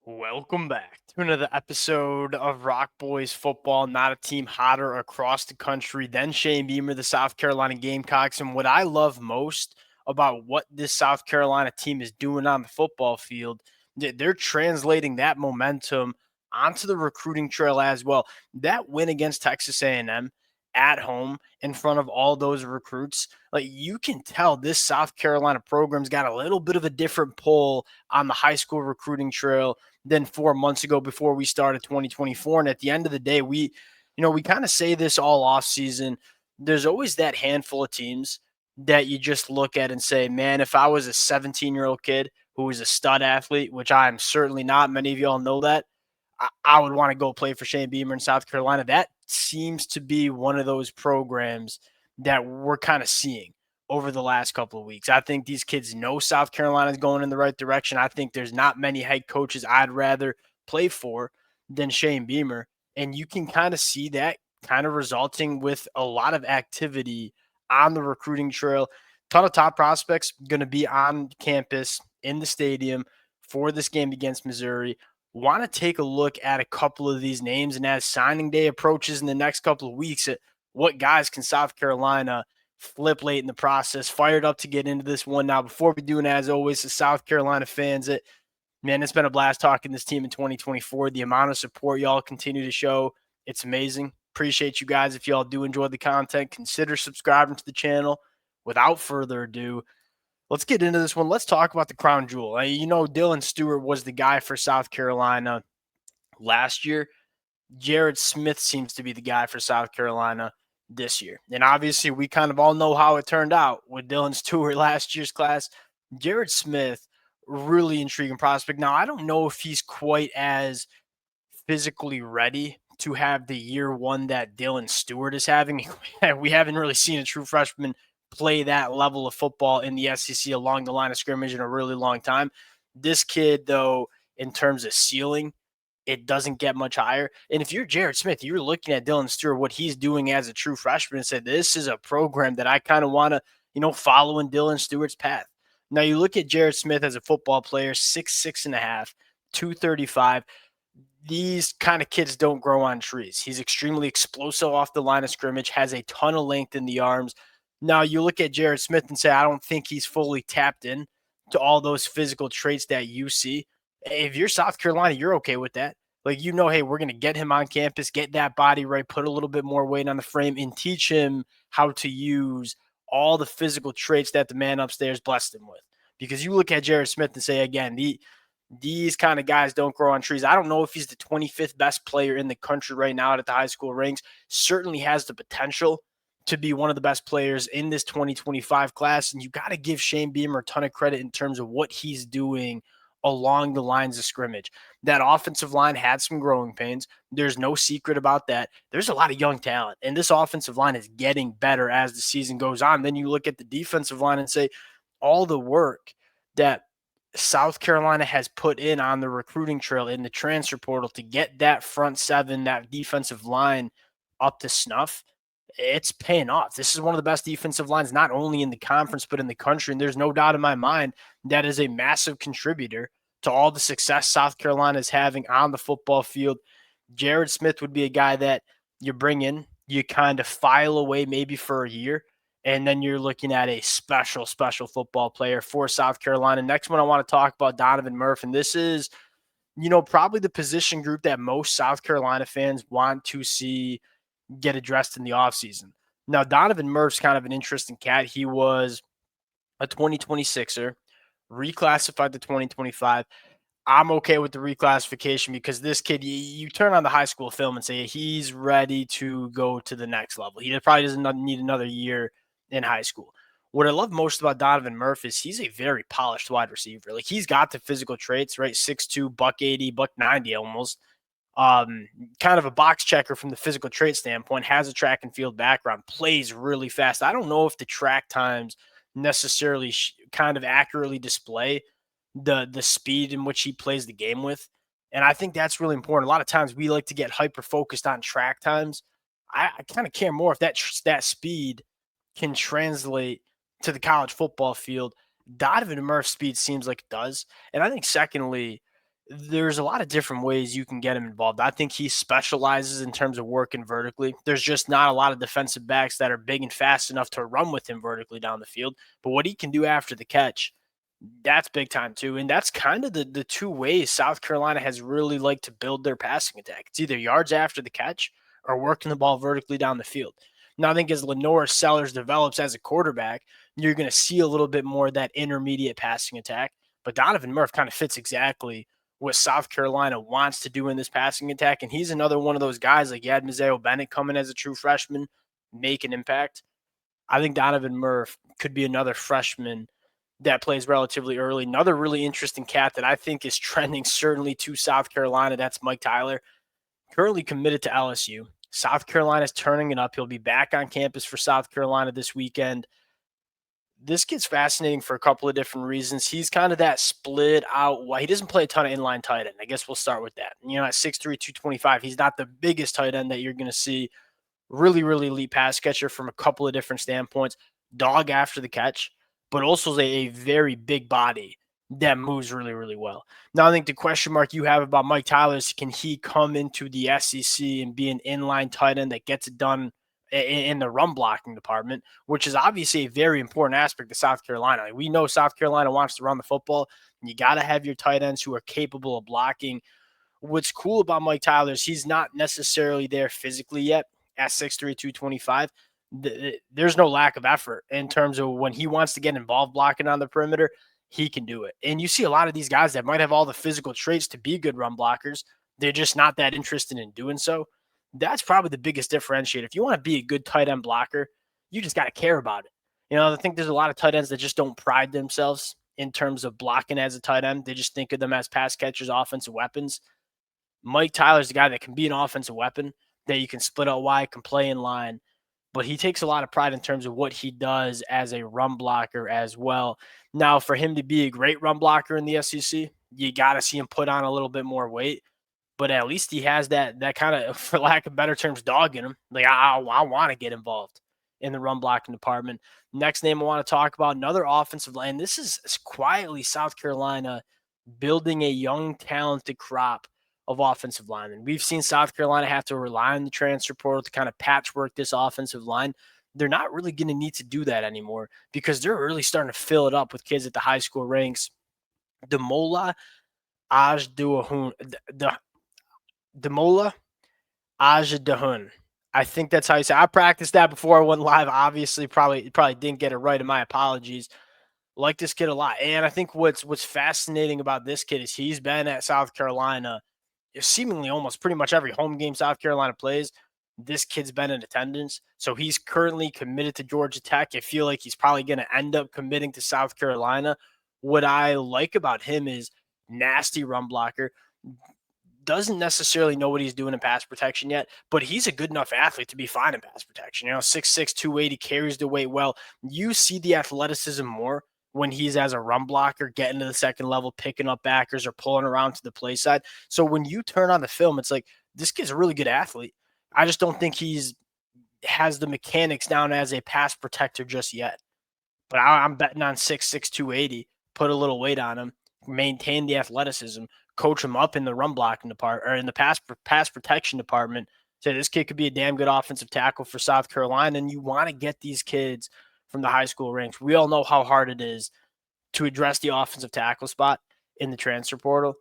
Welcome back to another episode of Rock Boys Football. Not a team hotter across the country than Shane Beamer, the South Carolina Gamecocks. And what I love most about what this South Carolina team is doing on the football field, they're translating that momentum onto the recruiting trail as well. That win against Texas A&M at home in front of all those recruits, like you can tell this South Carolina program's got a little bit of a different pull on the high school recruiting trail than 4 months ago before we started 2024. And at the end of the day, we kind of say this all off season. There's always that handful of teams that you just look at and say, man, if I was a 17-year-old kid who was a stud athlete, which I am certainly not, many of y'all know that, I would want to go play for Shane Beamer in South Carolina. That seems to be one of those programs that we're kind of seeing over the last couple of weeks. I think these kids know South Carolina is going in the right direction. I think there's not many head coaches I'd rather play for than Shane Beamer. And you can kind of see that kind of resulting with a lot of activity on the recruiting trail. Ton of top prospects going to be on campus in the stadium for this game against Missouri. Want to take a look at a couple of these names, and as signing day approaches in the next couple of weeks, what guys can South Carolina flip late in the process? Fired up to get into this one. Now, before we do, and as always, the South Carolina fans, man, it's been a blast talking this team in 2024. The amount of support y'all continue to show, it's amazing. Appreciate you guys. If y'all do enjoy the content, consider subscribing to the channel. Without further ado, let's get into this one. Let's talk about the crown jewel. Dylan Stewart was the guy for South Carolina last year. Jared Smith seems to be the guy for South Carolina this year. And obviously, we kind of all know how it turned out with Dylan Stewart last year's class. Jared Smith, really intriguing prospect. Now, I don't know if he's quite as physically ready to have the year one that Dylan Stewart is having. We haven't really seen a true freshman play that level of football in the SEC along the line of scrimmage in a really long time. This kid, though, in terms of ceiling, it doesn't get much higher. And if you're Jared Smith, you're looking at Dylan Stewart, what he's doing as a true freshman, and said, this is a program that I kind of want to, follow in Dylan Stewart's path. Now you look at Jared Smith as a football player, 6'6.5", 235. These kind of kids don't grow on trees. He's extremely explosive off the line of scrimmage, has a ton of length in the arms. Now you look at Jared Smith and say, I don't think he's fully tapped in to all those physical traits that you see. If you're South Carolina, you're okay with that. Like, hey, we're going to get him on campus, get that body right, put a little bit more weight on the frame, and teach him how to use all the physical traits that the man upstairs blessed him with. Because you look at Jared Smith and say, again, these kind of guys don't grow on trees. I don't know if he's the 25th best player in the country right now at the high school ranks. Certainly has the potential to be one of the best players in this 2025 class. And you got to give Shane Beamer a ton of credit in terms of what he's doing along the lines of scrimmage. That offensive line had some growing pains. There's no secret about that. There's a lot of young talent, and this offensive line is getting better as the season goes on. Then you look at the defensive line and say, all the work that South Carolina has put in on the recruiting trail in the transfer portal to get that front seven, that defensive line up to snuff, it's paying off. This is one of the best defensive lines, not only in the conference, but in the country. And there's no doubt in my mind that is a massive contributor to all the success South Carolina is having on the football field. Jared Smith would be a guy that you bring in, you kind of file away maybe for a year, and then you're looking at a special football player for South Carolina. Next one I want to talk about, Donovan Murph, and this is, probably the position group that most South Carolina fans want to see get addressed in the offseason. Now, Donovan Murph's kind of an interesting cat. He was a 2026er, reclassified to 2025. I'm okay with the reclassification because this kid, you turn on the high school film and say he's ready to go to the next level. He probably doesn't need another year in high school. What I love most about Donovan Murph is he's a very polished wide receiver. Like, he's got the physical traits, right? 6'2", buck 80, buck 90 almost. Kind of a box checker from the physical trait standpoint, has a track and field background, plays really fast. I don't know if the track times necessarily kind of accurately display the speed in which he plays the game with. And I think that's really important. A lot of times we like to get hyper focused on track times. I kind of care more if that speed can translate to the college football field. Donovan Murph's speed seems like it does. And I think secondly, There's a lot of different ways you can get him involved. I think he specializes in terms of working vertically. There's just not a lot of defensive backs that are big and fast enough to run with him vertically down the field. But what he can do after the catch, that's big time too. And that's kind of the two ways South Carolina has really liked to build their passing attack. It's either yards after the catch or working the ball vertically down the field. Now, I think as Lenore Sellers develops as a quarterback, you're going to see a little bit more of that intermediate passing attack. But Donovan Murph kind of fits exactly what South Carolina wants to do in this passing attack. And he's another one of those guys like you had Mazeo Bennett coming as a true freshman, make an impact. I think Donovan Murph could be another freshman that plays relatively early. Another really interesting cat that I think is trending certainly to South Carolina. That's Mike Tyler, currently committed to LSU. South Carolina's turning it up. He'll be back on campus for South Carolina this weekend. This kid's fascinating for a couple of different reasons. He's kind of that split out. Well, he doesn't play a ton of inline tight end. I guess we'll start with that. At 6'3", 225, he's not the biggest tight end that you're going to see. Really, really elite pass catcher from a couple of different standpoints. Dog after the catch, but also is a very big body that moves really, really well. Now, I think the question mark you have about Mike Tyler is, can he come into the SEC and be an inline tight end that gets it done in the run blocking department, which is obviously a very important aspect of South Carolina. Like, we know South Carolina wants to run the football. And you got to have your tight ends who are capable of blocking. What's cool about Mike Tyler is he's not necessarily there physically yet at 6'3", 225. There's no lack of effort in terms of when he wants to get involved blocking on the perimeter, he can do it. And you see a lot of these guys that might have all the physical traits to be good run blockers. They're just not that interested in doing so. That's probably the biggest differentiator. If you want to be a good tight end blocker, you just got to care about it. I think there's a lot of tight ends that just don't pride themselves in terms of blocking as a tight end. They just think of them as pass catchers, offensive weapons. Mike Tyler's the guy that can be an offensive weapon, that you can split out wide, can play in line, but he takes a lot of pride in terms of what he does as a run blocker as well. Now, for him to be a great run blocker in the SEC, you got to see him put on a little bit more weight. But at least he has that kind of, for lack of better terms, dog in him. Like, I want to get involved in the run blocking department. Next name I want to talk about, another offensive line. This is quietly South Carolina building a young, talented crop of offensive linemen. We've seen South Carolina have to rely on the transfer portal to kind of patchwork this offensive line. They're not really going to need to do that anymore because they're really starting to fill it up with kids at the high school ranks. Damola Ajidahun, Damola Ajidahun. I think that's how you say it. I practiced that before I went live. Obviously, probably didn't get it right, and my apologies. Like this kid a lot. And I think what's fascinating about this kid is he's been at South Carolina seemingly almost pretty much every home game South Carolina plays. This kid's been in attendance. So he's currently committed to Georgia Tech. I feel like he's probably going to end up committing to South Carolina. What I like about him is nasty run blocker. Doesn't necessarily know what he's doing in pass protection yet, but he's a good enough athlete to be fine in pass protection. 6'6", 280, carries the weight well. You see the athleticism more when he's as a run blocker, getting to the second level, picking up backers or pulling around to the play side. So when you turn on the film, it's like, this kid's a really good athlete. I just don't think has the mechanics down as a pass protector just yet. But I'm betting on 6'6", 280, put a little weight on him, maintain the athleticism, coach him up in the run blocking department or in the pass protection department. Say this kid could be a damn good offensive tackle for South Carolina, and you want to get these kids from the high school ranks. We all know how hard it is to address the offensive tackle spot in the transfer portal.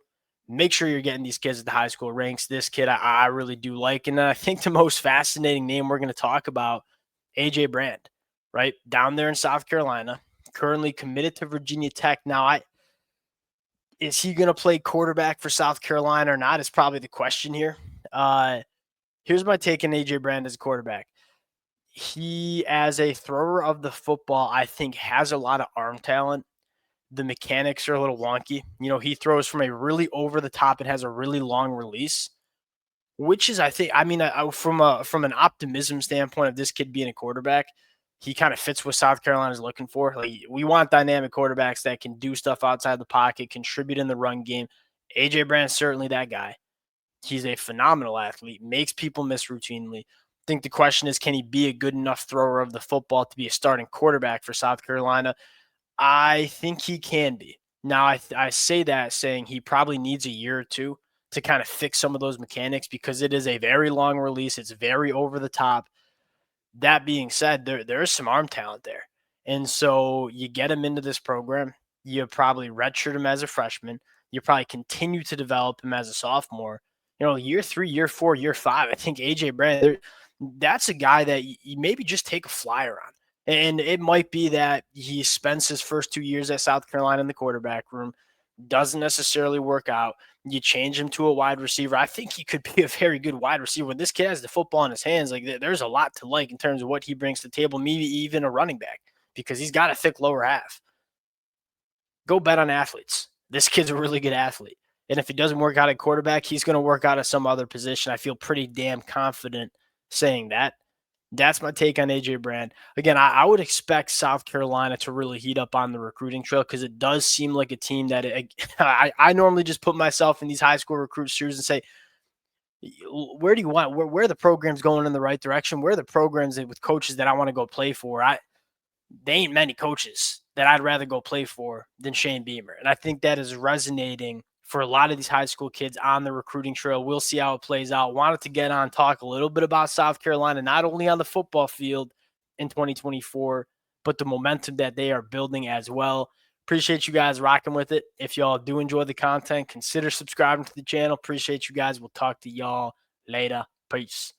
Make sure you're getting these kids at the high school ranks. This kid I really do like. And I think the most fascinating name we're going to talk about, AJ Brand, right? Down there in South Carolina, currently committed to Virginia Tech. Now, is he going to play quarterback for South Carolina or not is probably the question here. Here's my take on AJ Brand as a quarterback. He, as a thrower of the football, I think has a lot of arm talent. The mechanics are a little wonky. He throws from a really over the top and has a really long release, which is, I think, from an optimism standpoint of this kid being a quarterback, he kind of fits what South Carolina is looking for. Like, we want dynamic quarterbacks that can do stuff outside the pocket, contribute in the run game. AJ Brand's certainly that guy. He's a phenomenal athlete, makes people miss routinely. I think the question is, can he be a good enough thrower of the football to be a starting quarterback for South Carolina? I think he can be. Now, I say that saying he probably needs a year or two to kind of fix some of those mechanics because it is a very long release. It's very over the top. That being said, there is some arm talent there. And so you get him into this program, you probably redshirt him as a freshman, you probably continue to develop him as a sophomore. Year 3, year 4, year 5, I think AJ Brown, that's a guy that you maybe just take a flyer on. And it might be that he spends his first 2 years at South Carolina in the quarterback room, doesn't necessarily work out. You change him to a wide receiver. I think he could be a very good wide receiver. When this kid has the football in his hands, like there's a lot to like in terms of what he brings to the table, maybe even a running back because he's got a thick lower half. Go bet on athletes. This kid's a really good athlete. And if he doesn't work out at quarterback, he's going to work out at some other position. I feel pretty damn confident saying that. That's my take on AJ Brand. Again, I would expect South Carolina to really heat up on the recruiting trail because it does seem like a team that I normally just put myself in these high school recruit shoes and say, where do you want, where the program's going in the right direction? Where are the programs with coaches that I want to go play for? They ain't many coaches that I'd rather go play for than Shane Beamer. And I think that is resonating for a lot of these high school kids on the recruiting trail. We'll see how it plays out. Wanted to get on, talk a little bit about South Carolina, not only on the football field in 2024, but the momentum that they are building as well. Appreciate you guys rocking with it. If y'all do enjoy the content, consider subscribing to the channel. Appreciate you guys. We'll talk to y'all later. Peace.